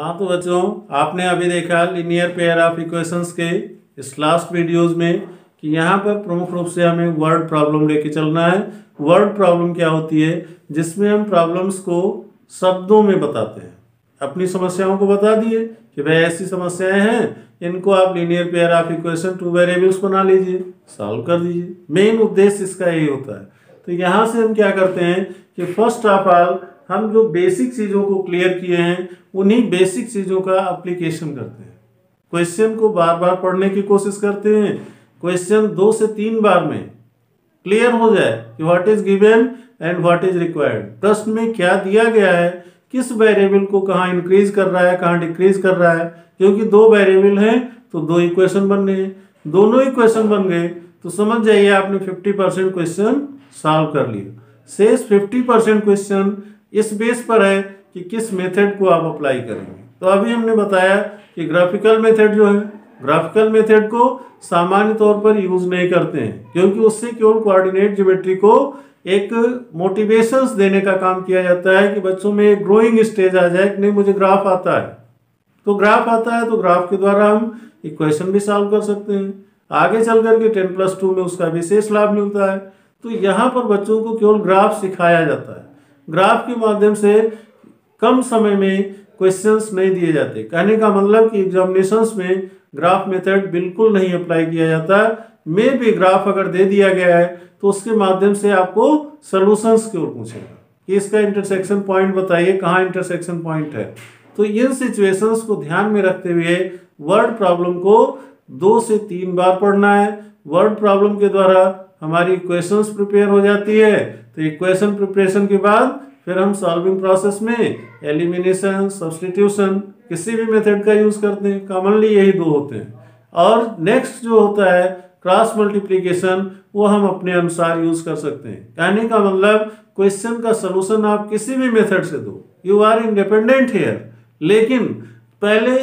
हाँ तो बच्चों, आपने अभी देखा लीनियर पेयर ऑफ इक्वेशंस के इस लास्ट वीडियोस में कि यहाँ पर प्रमुख रूप से हमें वर्ड प्रॉब्लम लेके चलना है। वर्ड प्रॉब्लम क्या होती है? जिसमें हम प्रॉब्लम्स को शब्दों में बताते हैं। अपनी समस्याओं को बता दिए कि भाई ऐसी समस्याएं हैं, इनको आप linear pair of equation two variables बना लीजिए, सॉल्व कर दीजिए। मेन उद्देश्य इसका यही होता है। तो यहाँ से हम क्या करते हैं कि फर्स्ट ऑफ ऑल हम जो बेसिक चीज़ों को क्लियर किए हैं उन्हीं बेसिक चीज़ों का एप्लीकेशन करते हैं। क्वेश्चन को बार बार पढ़ने की कोशिश करते हैं। क्वेश्चन 2 से 3 बार में क्लियर हो जाए कि what is given and what is required. प्रश्न में क्या दिया गया है, किस वेरिएबल को कहाँ इंक्रीज कर रहा है, कहाँ डिक्रीज कर रहा है। क्योंकि 2 वेरिएबल हैं तो 2 इक्वेशन बनने हैं। दोनों इक्वेशन बन गए तो समझ जाइए आपने 50% क्वेश्चन सॉल्व कर लिया। शेष 50% क्वेश्चन इस बेस पर है कि किस मेथड को आप अप्लाई करेंगे। तो अभी हमने बताया कि ग्राफिकल मेथड जो है, ग्राफिकल मेथड को सामान्य तौर पर यूज नहीं करते हैं, क्योंकि उससे केवल कोऑर्डिनेट ज्योमेट्री को एक मोटिवेशंस देने का काम किया जाता है कि बच्चों में एक ग्रोइंग स्टेज आ जाए कि नहीं मुझे ग्राफ आता है। तो ग्राफ आता है तो ग्राफ के द्वारा हम इक्वेशन भी सॉल्व कर सकते हैं। आगे चल करके 10+2 में उसका विशेष लाभ मिलता है। तो यहाँ पर बच्चों को केवल ग्राफ सिखाया जाता है। ग्राफ के माध्यम से कम समय में क्वेश्चंस नहीं दिए जाते। कहने का मतलब कि एग्जामिनेशंस में ग्राफ मेथड बिल्कुल नहीं अप्लाई किया जाता। में भी ग्राफ अगर दे दिया गया है तो उसके माध्यम से आपको सॉल्यूशंस की ओर पूछेगा कि इसका इंटरसेक्शन पॉइंट बताइए, कहाँ इंटरसेक्शन पॉइंट है। तो इन सिचुएशंस को ध्यान में रखते हुए वर्ड प्रॉब्लम को 2 से 3 बार पढ़ना है। वर्ड प्रॉब्लम के द्वारा हमारी इक्वेशंस प्रिपेयर हो जाती है। तो इक्वेशन प्रिपरेशन के बाद फिर हम सॉल्विंग प्रोसेस में एलिमिनेशन, सब्स्टिट्यूशन किसी भी मेथड का यूज करते हैं। कॉमनली यही 2 होते हैं। और नेक्स्ट जो होता है क्रॉस मल्टीप्लिकेशन, वो हम अपने अनुसार यूज कर सकते हैं। कहने का मतलब क्वेश्चन का सलूशन आप किसी भी मेथड से दो, यू आर इंडिपेंडेंट हियर। लेकिन पहले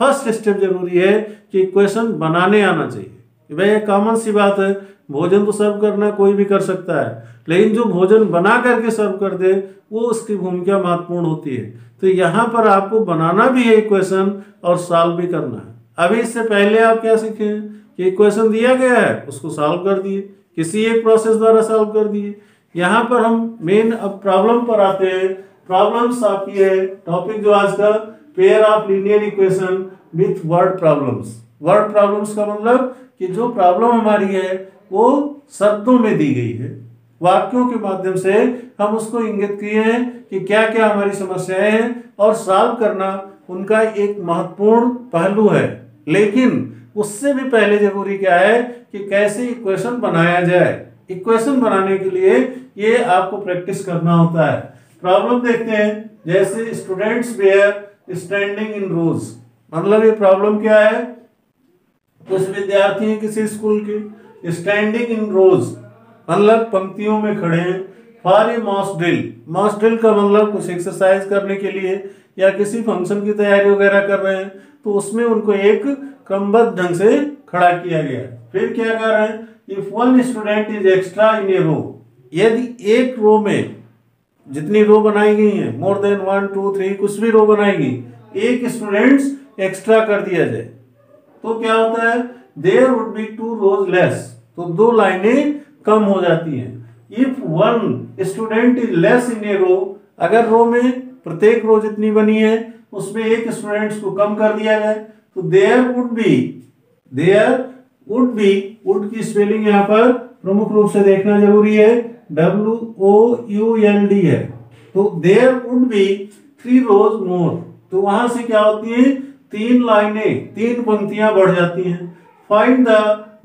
फर्स्ट स्टेप जरूरी है कि क्वेश्चन बनाने आना चाहिए। भाई कॉमन सी बात है, भोजन तो सर्व करना कोई भी कर सकता है, लेकिन जो भोजन बना करके सर्व कर दे वो उसकी भूमिका महत्वपूर्ण होती है। तो यहाँ पर आपको बनाना भी है इक्वेशन और सॉल्व भी करना है। अभी इससे पहले आप क्या सीखे कि इक्वेशन दिया गया है उसको सॉल्व कर दिए, किसी एक प्रोसेस द्वारा सॉल्व कर दिए। यहाँ पर हम मेन अब प्रॉब्लम पर आते हैं। प्रॉब्लम्स आपकी है टॉपिक जो आज का, pair of linear equation with word problems. Word problems का मतलब कि जो प्रॉब्लम हमारी है वो शब्दों में दी गई है, वाक्यों के माध्यम से हम उसको इंगित किए हैं कि क्या क्या हमारी समस्याएं हैं और सॉल्व करना उनका एक महत्वपूर्ण पहलू है। लेकिन उससे भी पहले जरूरी क्या है कि कैसे इक्वेशन बनाया जाए। इक्वेशन बनाने के लिए ये आपको प्रैक्टिस करना होता है। प्रॉब्लम देखते हैं, जैसे स्टूडेंट्स वेयर स्टैंडिंग इन रोज। मतलब ये प्रॉब्लम क्या है? कुछ विद्यार्थी हैं किसी स्कूल के, स्टैंडिंग इन रोज मतलब पंक्तियों में खड़े हैं। For a mass drill, mass drill का मतलब कुछ एक्सरसाइज करने के लिए या किसी फंक्शन की तैयारी वगैरह कर रहे हैं, तो उसमें उनको एक क्रमबद्ध ढंग से खड़ा किया गया। फिर क्या कर रहे हैं, if one student is extra in a row, यदि एक रो में जितनी रो बनाई गई है, मोर देन 1 2 3 कुछ भी रो बनाई गई, एक स्टूडेंट्स एक्स्ट्रा कर दिया जाए तो क्या होता है, there would be 2 rows less, तो 2 लाइनें कम हो जाती हैं। If one student is less in a row, अगर रो में प्रत्येक रो जितनी बनी है उसमें एक स्टूडेंट्स को कम कर दिया जाए तो देयर वुड बी, वुड की स्पेलिंग यहाँ पर प्रमुख रूप से देखना जरूरी है, WOULD है। तो देयर वुड बी 3 रोज मोर, तो वहां से क्या होती है, 3 लाइनें, 3 पंक्तियां बढ़ जाती हैं। Find the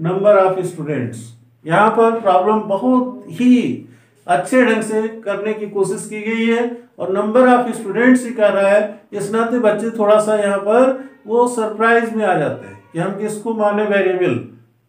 number of students. यहाँ पर प्रॉब्लम बहुत ही अच्छे ढंग से करने की कोशिश की गई है और नंबर ऑफ स्टूडेंट्स ही कर रहा है। इस नाते बच्चे थोड़ा सा यहाँ पर वो सरप्राइज में आ जाते हैं कि हम किसको माने, वेरिएबल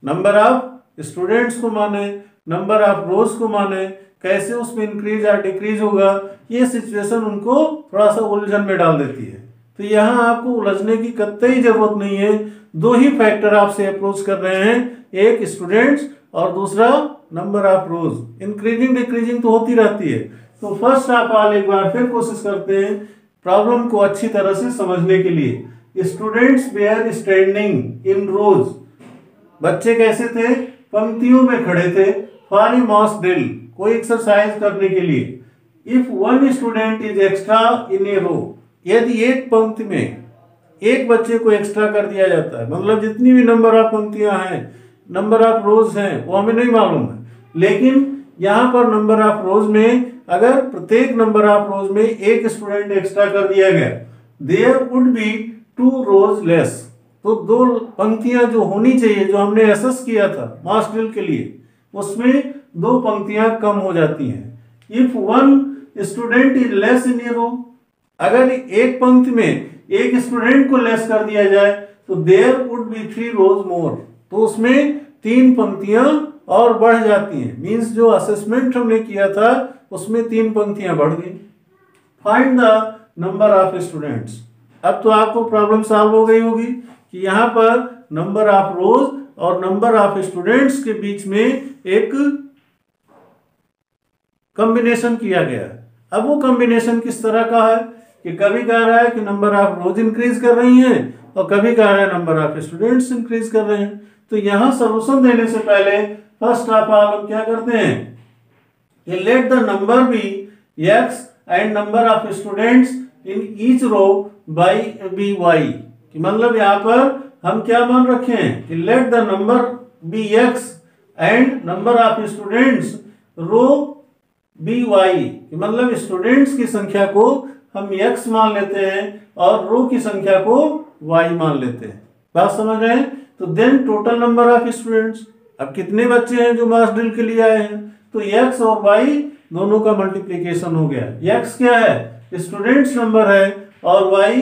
नंबर ऑफ स्टूडेंट्स को माने, नंबर ऑफ रोज को माने, कैसे उसमें इंक्रीज या डिक्रीज होगा। ये सिचुएशन उनको थोड़ा सा उलझन में डाल देती है। तो यहाँ आपको उलझने की कतई जरूरत नहीं है। 2 ही फैक्टर आपसे अप्रोच कर रहे हैं, एक स्टूडेंट्स और दूसरा number of rose. Increasing decreasing तो होती रहती है। तो फर्स्ट ऑफ ऑल एक बार फिर कोशिश करते हैं प्रॉब्लम को अच्छी तरह से समझने के लिए। Students were standing in rows, बच्चे कैसे थे, पंक्तियों में खड़े थे। फॉर ए मास ड्रिल, कोई एक्सरसाइज करने के लिए। If one student is extra in a row, यदि एक पंक्ति में एक बच्चे को एक्स्ट्रा कर दिया जाता है, मतलब जितनी भी नंबर ऑफ पंक्तियां हैं, नंबर ऑफ रोज हैं, वो हमें नहीं मालूम है, लेकिन यहाँ पर नंबर ऑफ रोज में अगर प्रत्येक नंबर ऑफ रोज में एक स्टूडेंट एक्स्ट्रा कर दिया गया, there would be 2 rows less, तो 2 पंक्तियां जो होनी चाहिए, जो हमने एसेस किया था मास ड्रिल के लिए, उसमें 2 पंक्तियां कम हो जाती हैं। If one student is less in a row, अगर एक पंक्ति में एक स्टूडेंट को लेस कर दिया जाए तो देयर वुड बी 3 रोज मोर, तो उसमें 3 पंक्तियां और बढ़ जाती हैं। मींस जो असेसमेंट हमने किया था उसमें 3 पंक्तियां बढ़ गई। Find the number of students, अब तो आपको प्रॉब्लम सॉल्व हो गई होगी कि यहाँ पर नंबर ऑफ रोज और नंबर ऑफ स्टूडेंट्स के बीच में एक कॉम्बिनेशन किया गया। अब वो कॉम्बिनेशन किस तरह का है कि कभी कह रहा है कि नंबर ऑफ रोज इंक्रीज कर रही हैं और कभी कह रहा है नंबर ऑफ स्टूडेंट्स इंक्रीज कर रहे हैं। तो यहाँ सॉल्यूशन देने से पहले फर्स्ट ऑफ ऑल हम क्या करते हैं कि let the number be x and number of students in each row by be y, कि मतलब यहाँ पर हम क्या मान रखे हैं कि let the number be x and number of students row be y, मतलब स्टूडेंट्स की संख्या को हम x मान लेते हैं और रो की संख्या को y मान लेते हैं। बात समझ रहे हैं? तो then total number of students, अब कितने बच्चे हैं जो मास ड्रिल के लिए आए हैं, तो x और y दोनों का मल्टीप्लीकेशन हो गया। x क्या है, स्टूडेंट्स नंबर है और y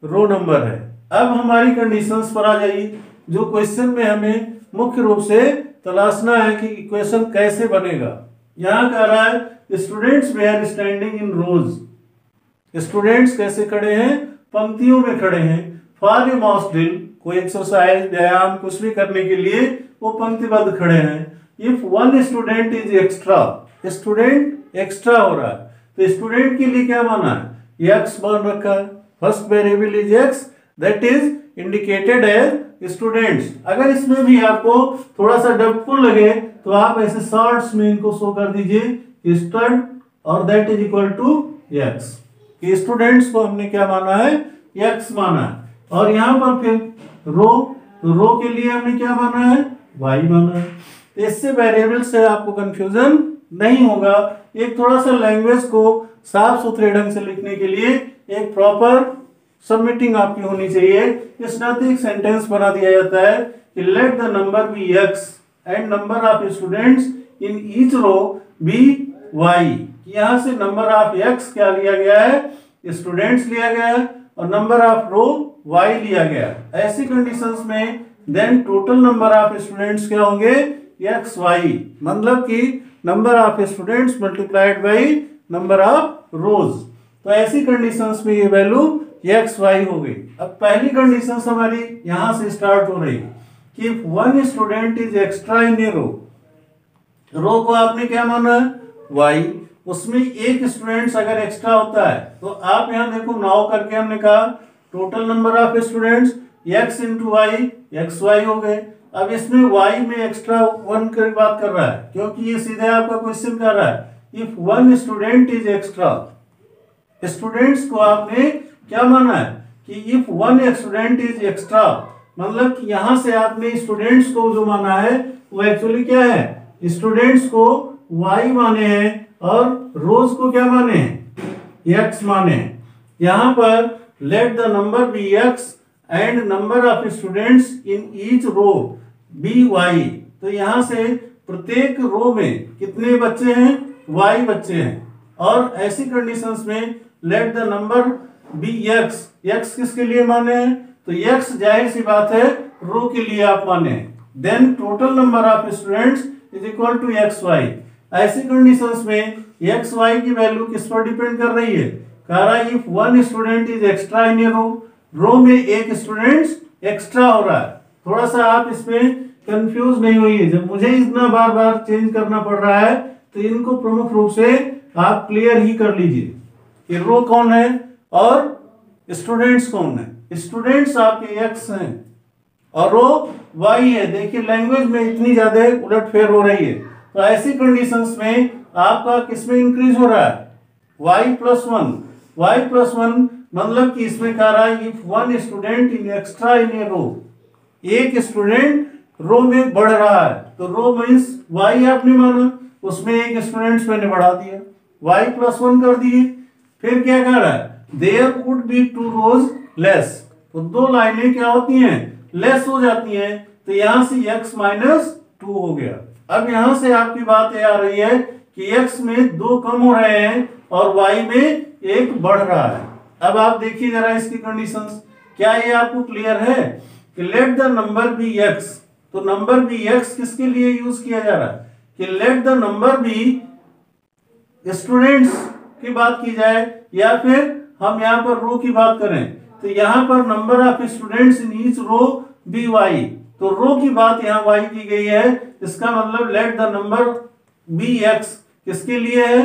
रो नंबर है। अब हमारी कंडीशंस पर आ जाइए, जो क्वेश्चन में हमें मुख्य रूप से तलाशना है कि इक्वेशन कैसे बनेगा। यहाँ कह रहा है students were standing in rows, students कैसे खड़े हैं, पंक्तियों में खड़े हैं। फॉर ए मास ड्रिल, कोई एक्सरसाइज व्यायाम कुछ भी करने के लिए वो पंक्तिबद्ध खड़े हैं। If one student is extra, student extra हो रहा है, तो स्टूडेंट के लिए क्या माना है, एक्स मान रखा है। First variable is x, that is indicated as students. अगर इसमें भी आपको थोड़ा सा डाउटफुल लगे तो आप ऐसे शॉर्ट्स में इनको शो कर दीजिए, स्टूडेंट और that is equal to x, कि स्टूडेंट्स को हमने क्या माना है, एक्स माना है। और यहाँ पर फिर रो, तो रो के लिए हमने क्या माना है, वाई माना है। तो इससे वेरिएबल से आपको कंफ्यूजन नहीं होगा। एक थोड़ा सा लैंग्वेज को साफ सुथरे ढंग से लिखने के लिए एक प्रॉपर सबमिटिंग आपकी होनी चाहिए। इस नाते एक सेंटेंस बना दिया जाता है कि let the number be x and number of students in each row be y. यहाँ से नंबर ऑफ एक्स क्या लिया गया है, स्टूडेंट्स लिया गया है, और नंबर ऑफ रो वाई लिया गया। ऐसी कंडीशंस में then total number of students क्या होंगे, एक्स वाई, मतलब कि number of students multiplied by number of rows. तो ऐसी कंडीशंस में ये वैल्यू एक्स वाई हो गई। अब पहली कंडीशन हमारी यहां से स्टार्ट हो रही कि one student is extra in a row, रो को आपने क्या माना है, वाई, उसमें एक स्टूडेंट्स अगर एक्स्ट्रा होता है तो आप यहां देखो नाउ करके हमने कहा total number of students x into y, x y हो गए। अब इसमें वाई में एक्स्ट्रा 1 की बात कर रहा है, क्योंकि ये सीधे आपका क्वेश्चन कर रहा है if one student is extra. Students को आपने क्या माना है कि if one student is extra, मतलब कि यहां से आपने स्टूडेंट्स को जो माना है वो एक्चुअली क्या है, स्टूडेंट्स को वाई माने हैं और रोज को क्या माने हैं, एक्स माने हैं। यहां पर let the number be x and number of students in each row be y. तो यहां से प्रत्येक रो में कितने बच्चे हैं, वाई बच्चे हैं। और ऐसी कंडीशंस में let the number be x, x किसके लिए माने हैं, तो एक्स जाहिर सी बात है रो के लिए आप माने। Then total number of students is equal to X Y. ऐसी कंडीशंस में एक्स वाई की वैल्यू किस पर डिपेंड कर रही है, कह रहा है if one student is extra in a row, row में एक स्टूडेंट्स एक्स्ट्रा हो रहा है। थोड़ा सा आप इसमें कंफ्यूज नहीं होइए, जब मुझे इतना बार बार चेंज करना पड़ रहा है तो इनको प्रमुख रूप से आप क्लियर ही कर लीजिए कि रो कौन है, और स्टूडेंट्स कौन है? स्टूडेंट्स आपके एक्स हैं और रो वाई है। देखिए लैंग्वेज में इतनी ज्यादा उलटफेर हो रही है, तो ऐसी कंडीशंस में आपका किसमें इंक्रीज हो रहा है? y+1। y+1 मतलब कि इसमें कह रहा है if one student in extra in a row, एक स्टूडेंट रो में बढ़ रहा है, तो रो मीन्स y आपने माना, उसमें एक स्टूडेंट्स मैंने बढ़ा दिया, y+1 कर दिए। फिर क्या कह रहा है? There would be 2 rows less, तो 2 लाइनें क्या होती हैं? लेस हो जाती हैं, तो यहां से x-2 हो गया। अब यहां से आपकी बात ये आ रही है कि x में 2 कम हो रहे हैं और y में 1 बढ़ रहा है। अब आप देखिए जरा इसकी कंडीशंस, क्या ये आपको क्लियर है कि let the number be x, तो नंबर बी x किसके लिए यूज किया जा रहा है? कि let the number be students की बात की जाए, या फिर हम यहाँ पर रो की बात करें, तो यहाँ पर number of students in each row be y, तो रो की बात यहाँ वाई की गई है। इसका मतलब let the number be x किसके लिए है?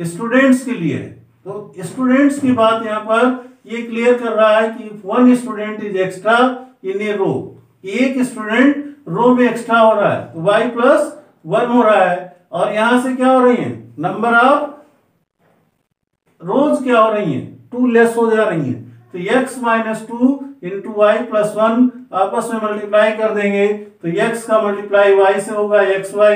स्टूडेंट्स के लिए है। तो स्टूडेंट्स की बात यहाँ पर ये क्लियर कर रहा है कि one student is extra in a row, एक स्टूडेंट रो में एक्स्ट्रा हो रहा है, तो y+1 हो रहा है। और यहां से क्या हो रही है? नंबर ऑफ रोज क्या हो रही है? 2 लेस हो जा रही है, तो x-2 इंटू y+1 आपस में मल्टीप्लाई कर देंगे, तो x का मल्टीप्लाई y से होगा xy,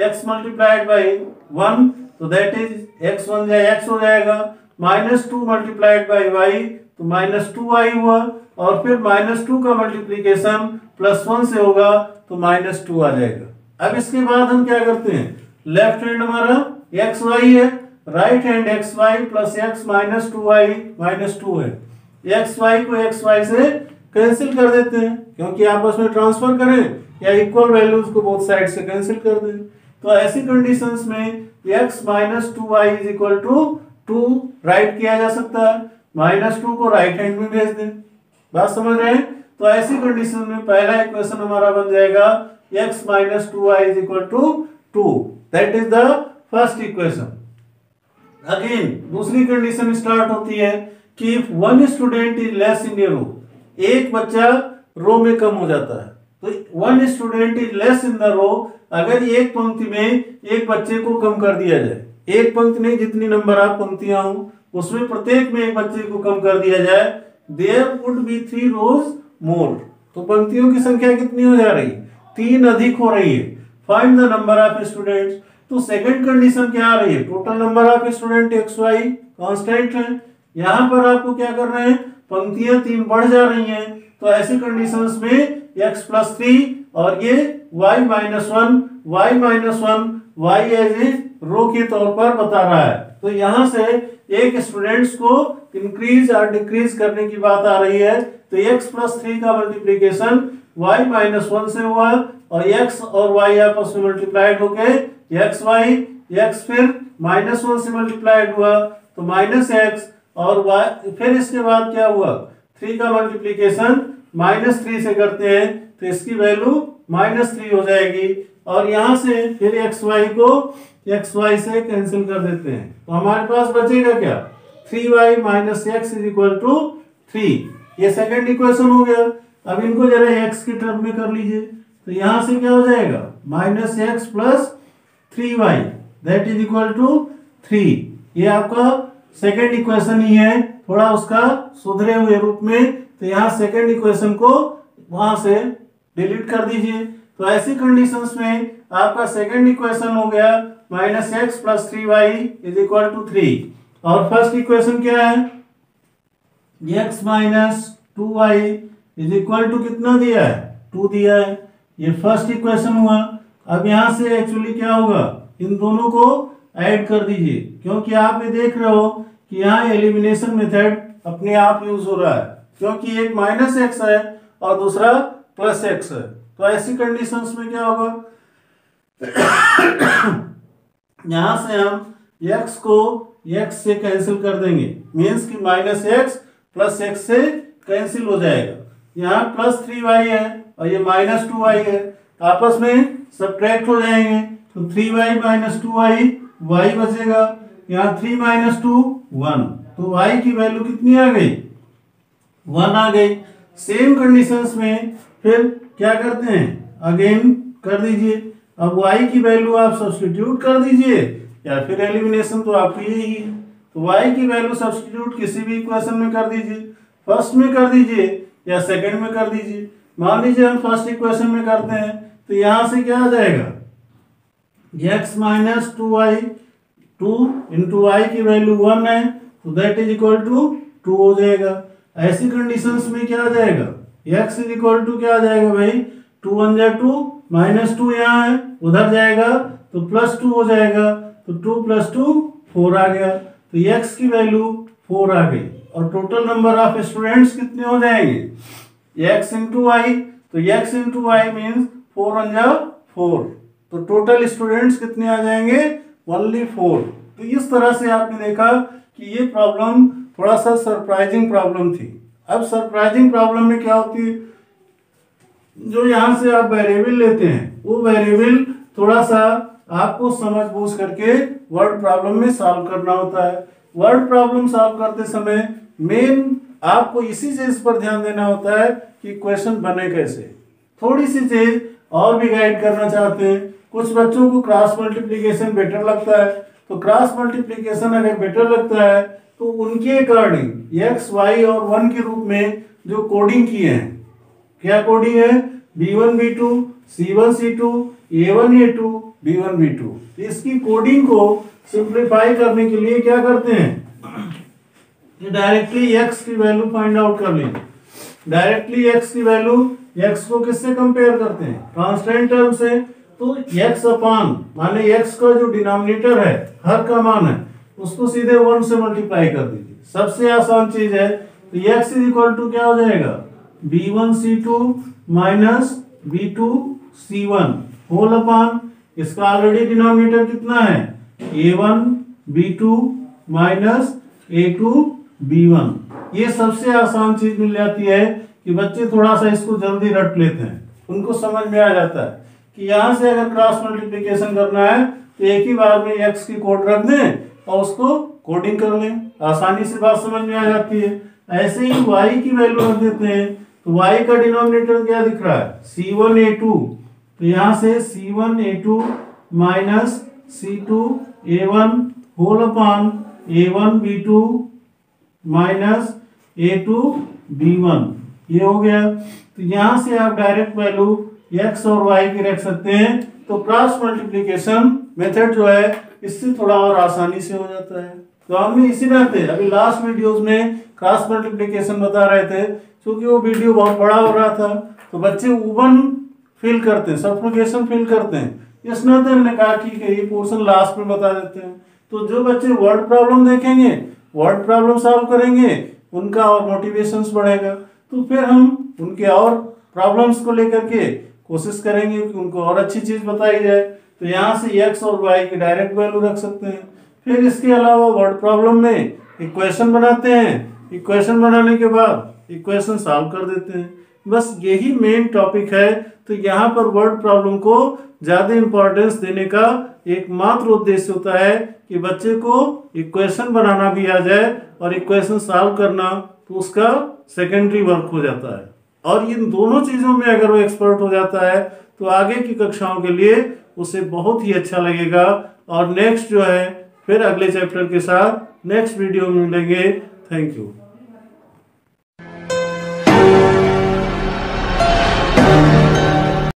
x मल्टीप्लाइड बाई 1, तो दैट इज x1 जाए x हो जाएगा, -2 मल्टीप्लाइड बाई y, तो -2y हुआ, और फिर -2 का मल्टीप्लीकेशन +1 से होगा, तो -2 आ जाएगा। अब इसके बाद हम क्या करते हैं? लेफ्ट हैंड हमारा xy है, right hand xy plus x -2y -2 है, xy को xy से कैंसिल कर देते हैं, क्योंकि आपस में ट्रांसफर करें या इक्वल वैल्यूज को बोथ साइड से कैंसिल कर दें। तो ऐसी कंडीशंस में x -2y = 2 राइट किया जा सकता है, -2 को राइट हैंड में भेज दें। बात समझ रहे हैं? तो ऐसी कंडीशन में पहला इक्वेशन हमारा बन जाएगा x -2y = 2, that is the first equation. Again दूसरी कंडीशन स्टार्ट होती है कि if one student is less in a row, एक बच्चा रो में कम हो जाता है, तो one student is less in the row, अगर एक पंक्ति में एक बच्चे को कम कर दिया जाए, एक पंक्ति नहीं जितनी नंबर ऑफ पंक्तियां हो उसमें प्रत्येक में एक बच्चे को कम कर दिया जाए, देयर वुड बी 3 रोज मोर, तो पंक्तियों की संख्या कितनी हो जा रही? 3 अधिक हो रही है। Find the number of students, तो सेकंड कंडीशन क्या आ रही है? Total number of student xy constant है, यहां पर आपको क्या कर रहे हैं? पंक्तियां 3 बढ़ जा रही हैं, तो ऐसी कंडीशंस में x+3 और ये y-1 y एज ए रो के तौर पर बता रहा है। तो यहां से एक स्टूडेंट्स को इंक्रीज और डिक्रीज करने की बात आ रही है, तो x+3 का मल्टीप्लीकेशन y-1 से हुआ, और x और y आपस में मल्टीप्लाइड होके xy, x फिर -1 से मल्टीप्लाइड हुआ तो -x, और y फिर इसके बाद क्या हुआ? 3 का मल्टीप्लीकेशन -3 से करते हैं, तो इसकी वैल्यू -3 हो जाएगी, और यहां से फिर xy को xy से कैंसिल कर देते हैं, तो हमारे पास बचेगा क्या? 3y - x = 3। ये सेकंड इक्वेशन हो गया। अब इनको जरा x के टर्म में कर लीजिए, तो यहां से क्या हो जाएगा? -x + 3y that is equal to 3। ये आपका सेकंड इक्वेशन ही है, थोड़ा उसका सुधरे हुए रूप में, तो यहाँ सेकंड इक्वेशन को वहां से डिलीट कर दीजिए। तो ऐसी कंडीशंस में आपका सेकंड इक्वेशन हो गया -x + 3y = 3, और फर्स्ट इक्वेशन क्या है? x - 2y = कितना दिया है? 2 दिया है, ये फर्स्ट इक्वेशन हुआ। अब यहां से एक्चुअली क्या होगा? इन दोनों को ऐड कर दीजिए, क्योंकि आप ये देख रहे हो कि यहाँ एलिमिनेशन मेथड अपने आप यूज हो रहा है, क्योंकि एक -x है और दूसरा +x है। तो ऐसी कंडीशंस में क्या होगा? यहां से हम x को x से कैंसिल कर देंगे, मीन्स कि -x + x से कैंसिल हो जाएगा। यहाँ +3y है और ये -2y है, आपस में सब्ट्रैक्ट हो जाएंगे, तो 3y - 2y y बचेगा, यहाँ 3 माइनस 2 1, तो y की वैल्यू कितनी आ गई? 1 आ गई। सेम कंडीशंस में फिर क्या करते हैं, अगेन कर दीजिए। अब y की वैल्यू आप सब्स्टिट्यूट कर दीजिए या फिर एलिमिनेशन तो आपकी यही है। तो y की वैल्यू सब्स्टिट्यूट किसी भी इक्वेशन में कर दीजिए, फर्स्ट में कर दीजिए या सेकंड में कर दीजिए। मान लीजिए हम फर्स्ट इक्वेशन में करते हैं तो यहां से क्या आ जाएगा, x minus 2y, 2 into y की वैल्यू 1 है तो दैट इज इक्वल टू 2 हो जाएगा। ऐसी कंडीशंस में क्या आ जाएगा, x इज इक्वल टू क्या आ जाएगा भाई, 2 1 जा 2, माइनस 2 यहाँ है उधर जाएगा तो प्लस 2 हो जाएगा, तो 2 प्लस 2 4 आ गया। तो x की वैल्यू 4 आ गई और टोटल नंबर ऑफ स्टूडेंट्स कितने हो जाएंगे, x इंटू वाई, तो x इंटू वाई मीन्स 4 1 जा 4, तो टोटल स्टूडेंट्स कितने आ जाएंगे, ओनली 4। तो इस तरह से आपने देखा कि ये प्रॉब्लम थोड़ा सा सरप्राइजिंग प्रॉब्लम थी। अब सरप्राइजिंग प्रॉब्लम में क्या होती है, जो यहां से आप वेरिएबल लेते हैं वो वेरिएबल थोड़ा सा आपको समझ बूझ करके वर्ड प्रॉब्लम में सॉल्व करना होता है। वर्ड प्रॉब्लम सॉल्व करते समय मेन आपको इसी चीज पर ध्यान देना होता है कि क्वेश्चन बने कैसे। थोड़ी सी चीज और भी गाइड करना चाहते हैं, कुछ बच्चों को क्रॉस मल्टीप्लिकेशन बेटर लगता है, तो क्रॉस मल्टीप्लिकेशन अगर बेटर लगता है तो उनके अकॉर्डिंग एक्स वाई और 1 के रूप में जो कोडिंग किए हैं, क्या कोडिंग है, b1 b2 c1 c2 a1 a2 b1 b2। इसकी कोडिंग को सिंप्लीफाई करने के लिए क्या करते हैं, डायरेक्टली x की वैल्यू फाइंड आउट कर लीजिए। डायरेक्टली x की वैल्यू, x को किससे कंपेयर करते हैं, कांस्टेंट टर्म से, तो x अपान माने x का जो डिनोमिनेटर है हर का मान है उसको सीधे 1 से मल्टीप्लाई कर दीजिए, सबसे आसान चीज है। तो x इज इक्वल टू क्या हो जाएगा, b1 c2 minus b2 c1 whole upon, इसका ऑलरेडी डिनोमिनेटर कितना है, a1 b2 minus a2 b1। ये सबसे आसान चीज मिल जाती है कि बच्चे थोड़ा सा इसको जल्दी रट लेते हैं, उनको समझ में आ जाता है कि यहां से अगर क्रॉस मल्टीप्लिकेशन करना है तो एक ही बार में x की कोड रख दें और उसको कोडिंग कर लें, आसानी से बात समझ में आ जाती है। ऐसे ही y की वैल्यू रख देते हैं, तो y का डिनोमिनेटर क्या दिख रहा है, c1 a2, तो यहां से c1 a2 minus c2 a1 whole upon a1 b2 minus a2 b1, ये हो गया। तो यहां से आप डायरेक्ट वैल्यू x और y की रख सकते हैं, तो क्रॉस मल्टीप्लिकेशन मेथड जो है इससे थोड़ा और आसानी से हो जाता है। तो हमने इसी नाते अभी लास्ट वीडियोस में क्रॉस मल्टीप्लिकेशन बता रहे थे, क्योंकि वो वीडियो बहुत बड़ा हो रहा था तो बच्चे उबन फील करते हैं, सफोकेशन फील करते हैं। इस नाते हमने कहा ठीक है ये पोर्शन लास्ट में बता देते हैं, तो जो बच्चे वर्ड प्रॉब्लम देखेंगे, वर्ड प्रॉब्लम सॉल्व करेंगे, उनका और मोटिवेशन बढ़ेगा, तो फिर हम उनके और प्रॉब्लम्स को लेकर के कोशिश करेंगे कि उनको और अच्छी चीज बताई जाए। तो यहाँ से x और y की डायरेक्ट वैल्यू रख सकते हैं। फिर इसके अलावा वर्ड प्रॉब्लम में इक्वेशन बनाते हैं, इक्वेशन बनाने के बाद इक्वेशन सॉल्व कर देते हैं, बस यही मेन टॉपिक है। तो यहाँ पर वर्ड प्रॉब्लम को ज्यादा इंपॉर्टेंस देने का एकमात्र उद्देश्य होता है कि बच्चे को इक्वेशन बनाना भी आ जाए और इक्वेशन सॉल्व करना तो उसका सेकेंडरी वर्क हो जाता है। और इन दोनों चीजों में अगर वो एक्सपर्ट हो जाता है तो आगे की कक्षाओं के लिए उसे बहुत ही अच्छा लगेगा। और नेक्स्ट जो है फिर अगले चैप्टर के साथ नेक्स्ट वीडियो में मिलेंगे। Thank you.